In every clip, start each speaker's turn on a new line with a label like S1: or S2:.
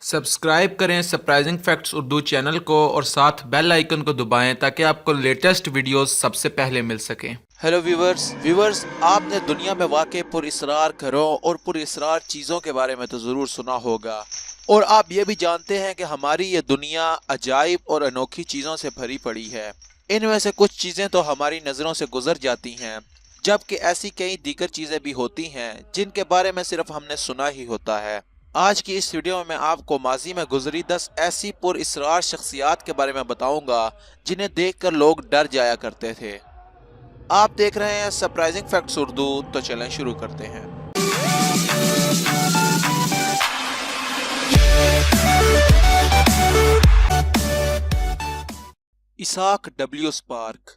S1: Subscribe करें surprising facts Urdu channel को और साथ बेल आइकन को दबाएं ताकि आपको लेटेस्ट वीडियोस सबसे पहले मिल सकें।
S2: हेलो व्यूवर्स आपने दुनिया में वाक़ पुरअसरार घरों और पुरअसरार चीज़ों के बारे में तो ज़रूर सुना होगा, और आप ये भी जानते हैं कि हमारी ये दुनिया अजाइब और अनोखी चीज़ों से भरी पड़ी है। इनमें से कुछ चीज़ें तो हमारी नज़रों से गुजर जाती हैं, जबकि ऐसी कई दीगर चीज़ें भी होती हैं जिनके बारे में सिर्फ हमने सुना ही होता है। आज की इस वीडियो में मैं आपको माजी में गुजरी 10 ऐसी पुरअसरार शख्सियात के बारे में बताऊंगा जिन्हें देखकर लोग डर जाया करते थे। आप देख रहे हैं सरप्राइजिंग फैक्ट्स उर्दू, तो चलें शुरू करते हैं। इसाक डब्ल्यू स्पार्क,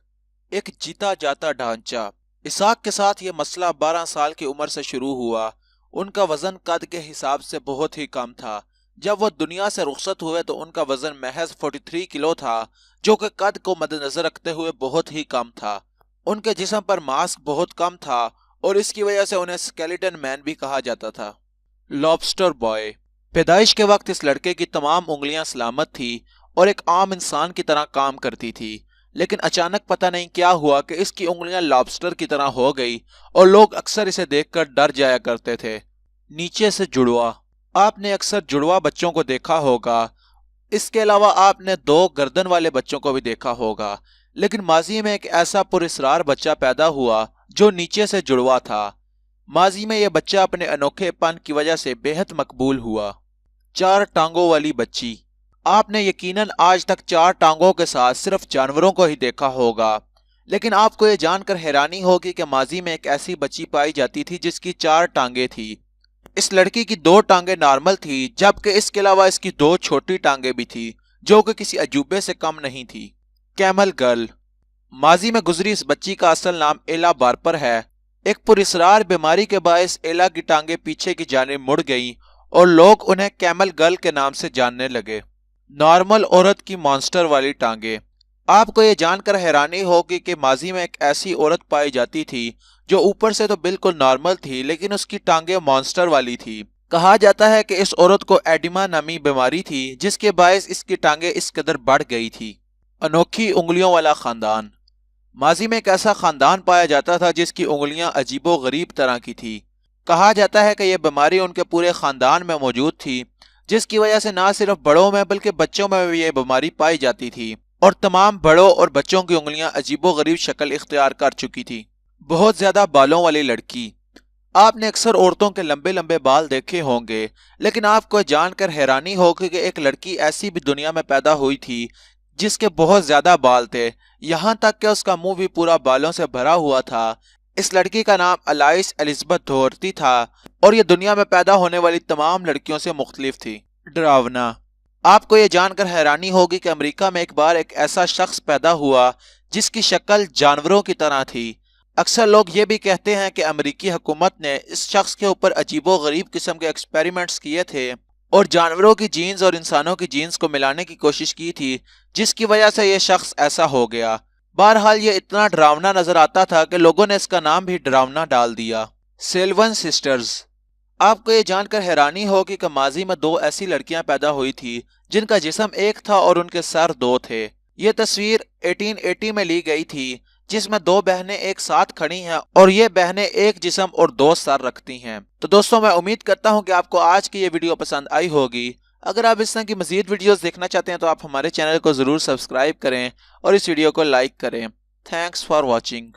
S2: एक जीता जाता ढांचा। इसाक के साथ ये मसला 12 साल की उम्र से शुरू हुआ। उनका वजन कद के हिसाब से बहुत ही कम था। जब वो दुनिया से रुखसत हुए तो उनका वजन महज 43 किलो था, जो कि कद को मद्देनजर रखते हुए बहुत ही कम था। उनके जिस्म पर मांस बहुत कम था और इसकी वजह से उन्हें स्केलेटन मैन भी कहा जाता था। लॉबस्टर बॉय, पैदाइश के वक्त इस लड़के की तमाम उंगलियां सलामत थी और एक आम इंसान की तरह काम करती थी, लेकिन अचानक पता नहीं क्या हुआ कि इसकी उंगलियां लॉबस्टर की तरह हो गई और लोग अक्सर इसे देखकर डर जाया करते थे। नीचे से जुड़वा, आपने अक्सर जुड़वा बच्चों को देखा होगा। इसके अलावा आपने 2 गर्दन वाले बच्चों को भी देखा होगा, लेकिन माजी में एक ऐसा पुरअसरार बच्चा पैदा हुआ जो नीचे से जुड़वा था। माजी में यह बच्चा अपने अनोखेपन की वजह से बेहद मकबूल हुआ। 4 टांगों वाली बच्ची, आपने यकीनन आज तक 4 टांगों के साथ सिर्फ जानवरों को ही देखा होगा, लेकिन आपको यह जानकर हैरानी होगी कि माजी में एक ऐसी बच्ची पाई जाती थी जिसकी 4 टांगे थी। इस लड़की की 2 टांगे नॉर्मल थी, जबकि इसके अलावा इसकी 2 छोटी टांगे भी थी जो कि किसी अजूबे से कम नहीं थी। कैमल गर्ल, माजी में गुजरी इस बच्ची का असल नाम एला बार्पर है। एक पुरअसरार बीमारी के बायस एला की टांगे पीछे की जानिब मुड़ गईं और लोग उन्हें कैमल गर्ल के नाम से जानने लगे। नॉर्मल औरत की मॉन्स्टर वाली टांगे, आपको ये जानकर हैरानी होगी कि माजी में एक ऐसी औरत पाई जाती थी जो ऊपर से तो बिल्कुल नॉर्मल थी, लेकिन उसकी टांगे मॉन्स्टर वाली थी। कहा जाता है कि इस औरत को एडिमा नामी बीमारी थी जिसके बायस इसकी टांगे इस कदर बढ़ गई थी। अनोखी उंगलियों वाला खानदान, माजी में एक ऐसा खानदान पाया जाता था जिसकी उंगलियां अजीबो गरीब तरह की थी। कहा जाता है कि यह बीमारी उनके पूरे खानदान में मौजूद थी, जिसकी वजह से ना सिर्फ बड़ों में बल्कि बच्चों में भी यह बीमारी पाई जाती थी और तमाम बड़ों और बच्चों की उंगलियां अजीबो गरीब शक्ल इख्तियार कर चुकी थी। बहुत ज्यादा बालों वाली लड़की, आपने अक्सर औरतों के लंबे लंबे बाल देखे होंगे, लेकिन आपको जानकर हैरानी होगी कि एक लड़की ऐसी भी दुनिया में पैदा हुई थी जिसके बहुत ज्यादा बाल थे, यहाँ तक कि उसका मुंह भी पूरा बालों से भरा हुआ था। इस लड़की का नाम अलाइस एलिजबेथ डोहर्टी था और यह दुनिया में पैदा होने वाली तमाम लड़कियों से मुख्तलिफ थी। डरावना, आपको यह जानकर हैरानी होगी कि अमेरिका में एक बार एक ऐसा शख्स पैदा हुआ जिसकी शक्ल जानवरों की तरह थी। अक्सर लोग ये भी कहते हैं कि अमेरिकी हुकूमत ने इस शख्स के ऊपर अजीबो गरीब किस्म के एक्सपेरिमेंट्स किए थे और जानवरों की जीन्स और इंसानों की जीन्स को मिलाने की कोशिश की थी, जिसकी वजह से यह शख्स ऐसा हो गया। बहरहाल ये इतना डरावना नजर आता था कि लोगों ने इसका नाम भी डरावना डाल दिया। सेल्वन सिस्टर्स, आपको ये जानकर हैरानी होगी कि माजी में 2 ऐसी लड़कियां पैदा हुई थी जिनका जिस्म एक था और उनके सर 2 थे। ये तस्वीर 1880 में ली गई थी, जिसमें 2 बहनें एक साथ खड़ी हैं और ये बहनें एक जिस्म और 2 सर रखती हैं। तो दोस्तों, मैं उम्मीद करता हूं कि आपको आज की ये वीडियो पसंद आई होगी। अगर आप इस तरह की मजीद वीडियोस देखना चाहते हैं तो आप हमारे चैनल को जरूर सब्सक्राइब करें और इस वीडियो को लाइक करें। Thanks for watching.